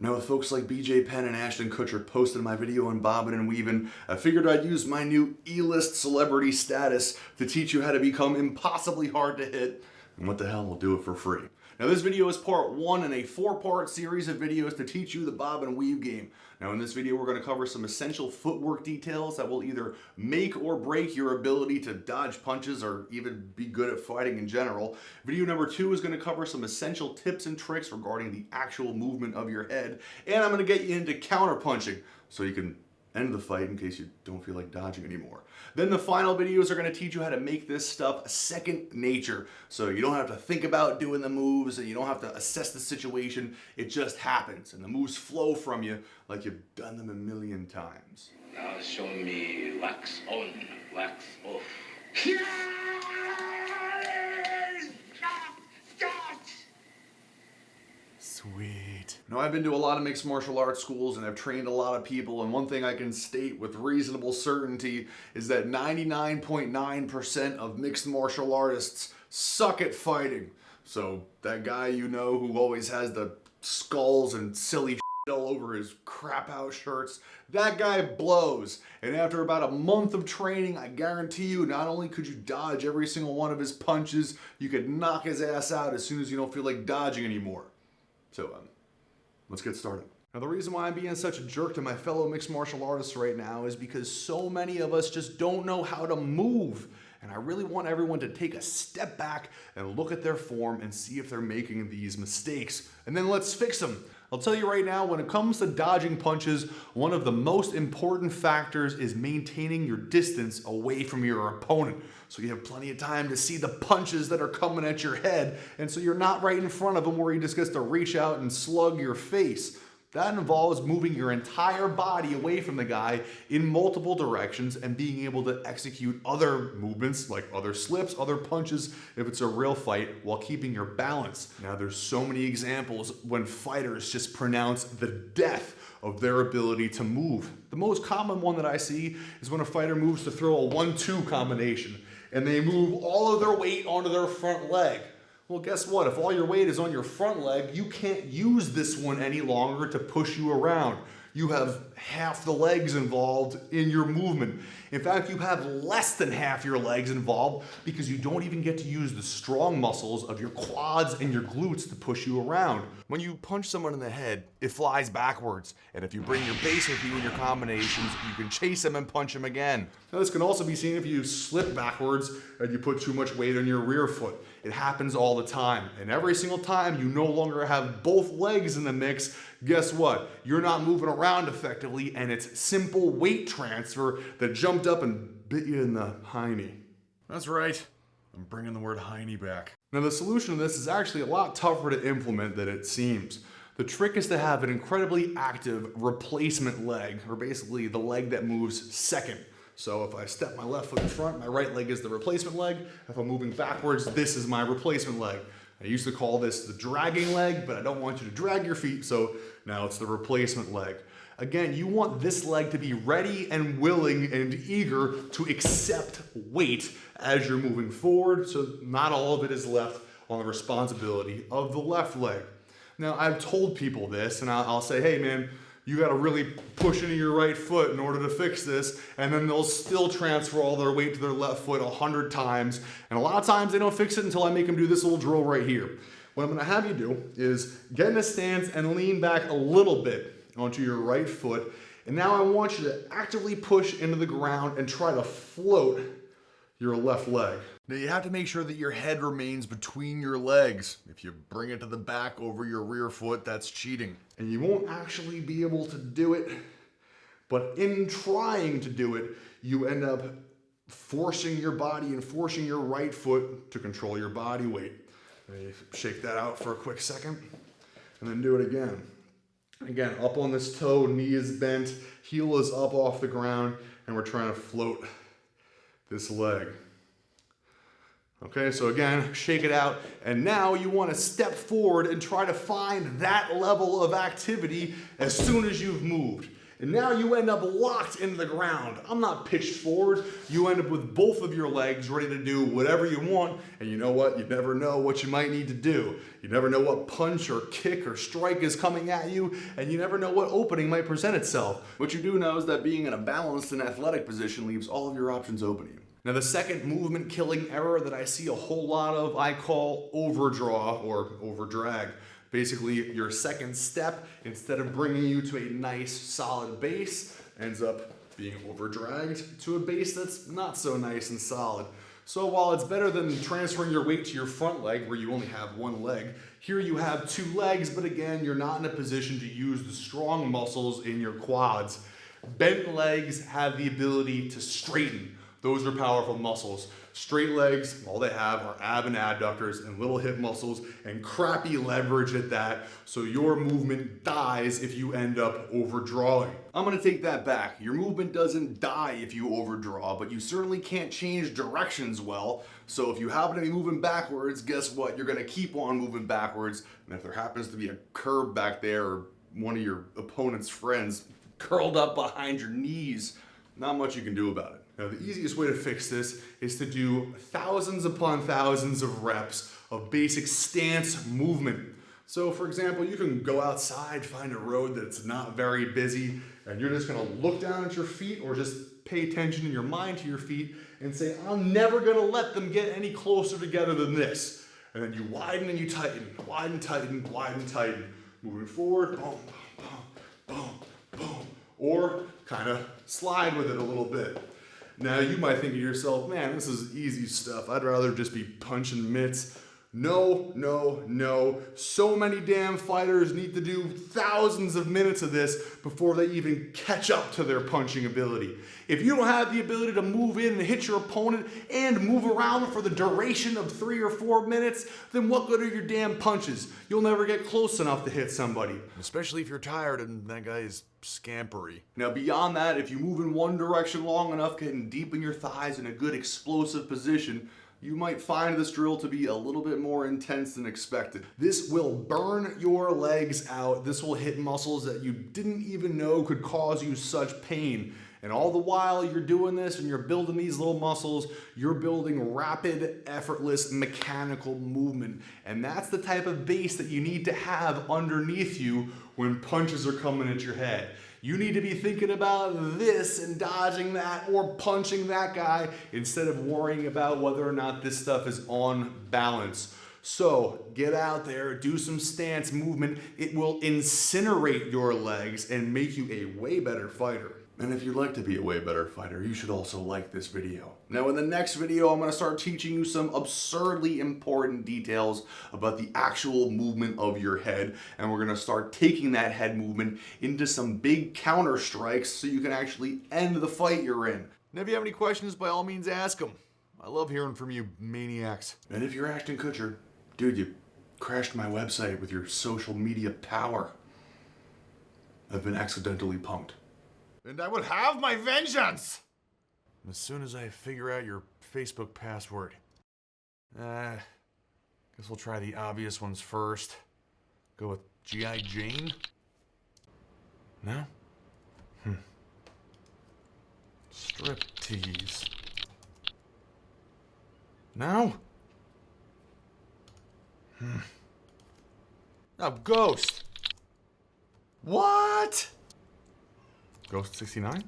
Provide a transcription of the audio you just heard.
Now with folks like BJ Penn and Ashton Kutcher posted my video on bobbing and weaving, I figured I'd use my new E-list celebrity status to teach you how to become impossibly hard to hit, and what the hell, we'll do it for free. Now this video is part 1 in a 4-part series of videos to teach you the bob and weave game. Now in this video we're going to cover some essential footwork details that will either make or break your ability to dodge punches or even be good at fighting in general. Video number 2 is going to cover some essential tips and tricks regarding the actual movement of your head. And I'm going to get you into counter punching so you can end the fight in case you don't feel like dodging anymore. Then the final videos are going to teach you how to make this stuff second nature, so you don't have to think about doing the moves and you don't have to assess the situation. It just happens and the moves flow from you like you've done them a million times. Now show me wax on, wax off. Sweet. Now I've been to a lot of mixed martial arts schools and I've trained a lot of people, and one thing I can state with reasonable certainty is that 99.9% of mixed martial artists suck at fighting. So that guy you know who always has the skulls and silly shit all over his crap out shirts, that guy blows. And after about a month of training, I guarantee you not only could you dodge every single one of his punches, you could knock his ass out as soon as you don't feel like dodging anymore. So, let's get started. Now, the reason why I'm being such a jerk to my fellow mixed martial artists right now is because so many of us just don't know how to move. And I really want everyone to take a step back and look at their form and see if they're making these mistakes. And then let's fix them. I'll tell you right now, when it comes to dodging punches, one of the most important factors is maintaining your distance away from your opponent. So you have plenty of time to see the punches that are coming at your head, and so you're not right in front of him where he just gets to reach out and slug your face. That involves moving your entire body away from the guy in multiple directions and being able to execute other movements like other slips, other punches if it's a real fight, while keeping your balance. Now there's so many examples when fighters just pronounce the death of their ability to move. The most common one that I see is when a fighter moves to throw a 1-2 combination and they move all of their weight onto their front leg. Well, guess what? If all your weight is on your front leg, you can't use this one any longer to push you around. You have half the legs involved in your movement. In fact, you have less than half your legs involved because you don't even get to use the strong muscles of your quads and your glutes to push you around. When you punch someone in the head, it flies backwards. And if you bring your base with you in your combinations, you can chase them and punch them again. Now, this can also be seen if you slip backwards and you put too much weight on your rear foot. It happens all the time. And every single time you no longer have both legs in the mix, guess what? You're not moving around effectively, and it's simple weight transfer that jumped up and bit you in the hiney. That's right. I'm bringing the word hiney back. Now the solution to this is actually a lot tougher to implement than it seems. The trick is to have an incredibly active replacement leg, or basically the leg that moves second. So if I step my left foot in front, my right leg is the replacement leg. If I'm moving backwards, this is my replacement leg. I used to call this the dragging leg, but I don't want you to drag your feet, so now it's the replacement leg. Again, you want this leg to be ready and willing and eager to accept weight as you're moving forward, so not all of it is left on the responsibility of the left leg. Now, I've told people this, and I'll say, hey man, you gotta really push into your right foot in order to fix this, and then they'll still transfer all their weight to their left foot 100 times, and a lot of times they don't fix it until I make them do this little drill right here. What I'm gonna have you do is get in a stance and lean back a little bit onto your right foot, and now I want you to actively push into the ground and try to float your left leg. Now you have to make sure that your head remains between your legs. If you bring it to the back over your rear foot, that's cheating. And you won't actually be able to do it, but in trying to do it, you end up forcing your body and forcing your right foot to control your body weight. Shake that out for a quick second, and then do it again. Again, up on this toe, knee is bent, heel is up off the ground, and we're trying to float this leg. Okay, so again, shake it out, and now you want to step forward and try to find that level of activity as soon as you've moved. And now you end up locked into the ground. I'm not pitched forward. You end up with both of your legs ready to do whatever you want. And you know what? You never know what you might need to do. You never know what punch or kick or strike is coming at you. And you never know what opening might present itself. What you do know is that being in a balanced and athletic position leaves all of your options open to you. Now the second movement killing error that I see a whole lot of, I call overdraw or overdrag. Basically, your second step, instead of bringing you to a nice solid base, ends up being overdragged to a base that's not so nice and solid. So while it's better than transferring your weight to your front leg where you only have one leg, here you have two legs, but again, you're not in a position to use the strong muscles in your quads. Bent legs have the ability to straighten. Those are powerful muscles. Straight legs, all they have are ab and adductors and little hip muscles and crappy leverage at that, so your movement dies if you end up overdrawing. I'm gonna take that back. Your movement doesn't die if you overdraw, but you certainly can't change directions well. So if you happen to be moving backwards, guess what? You're gonna keep on moving backwards, and if there happens to be a curb back there or one of your opponent's friends curled up behind your knees, not much you can do about it. Now, the easiest way to fix this is to do thousands upon thousands of reps of basic stance movement. So, for example, you can go outside, find a road that's not very busy, and you're just gonna look down at your feet or just pay attention in your mind to your feet and say, I'm never gonna let them get any closer together than this. And then you widen and you tighten, widen, tighten, widen, tighten. Moving forward, boom, boom, boom, boom, boom. Or kind of slide with it a little bit. Now you might think to yourself, man, this is easy stuff. I'd rather just be punching mitts. No, no, no. So many damn fighters need to do thousands of minutes of this before they even catch up to their punching ability. If you don't have the ability to move in and hit your opponent and move around for the duration of 3 or 4 minutes, then what good are your damn punches? You'll never get close enough to hit somebody. Especially if you're tired and that guy is scampery. Now beyond that, if you move in one direction long enough, getting deep in your thighs in a good explosive position, you might find this drill to be a little bit more intense than expected. This will burn your legs out. This will hit muscles that you didn't even know could cause you such pain. And all the while you're doing this and you're building these little muscles, you're building rapid, effortless, mechanical movement. And that's the type of base that you need to have underneath you when punches are coming at your head. You need to be thinking about this and dodging that or punching that guy instead of worrying about whether or not this stuff is on balance. So get out there, do some stance movement. It will incinerate your legs and make you a way better fighter. And if you'd like to be a way better fighter, you should also like this video. Now in the next video, I'm gonna start teaching you some absurdly important details about the actual movement of your head. And we're gonna start taking that head movement into some big counter strikes so you can actually end the fight you're in. And if you have any questions, by all means ask them. I love hearing from you maniacs. And if you're Ashton Kutcher, dude, you crashed my website with your social media power. I've been accidentally punked. And I will have my vengeance! As soon as I figure out your Facebook password. Guess we'll try the obvious ones first. Go with G.I. Jane? No? Striptease. No? Oh, Ghost! What? Ghost 69?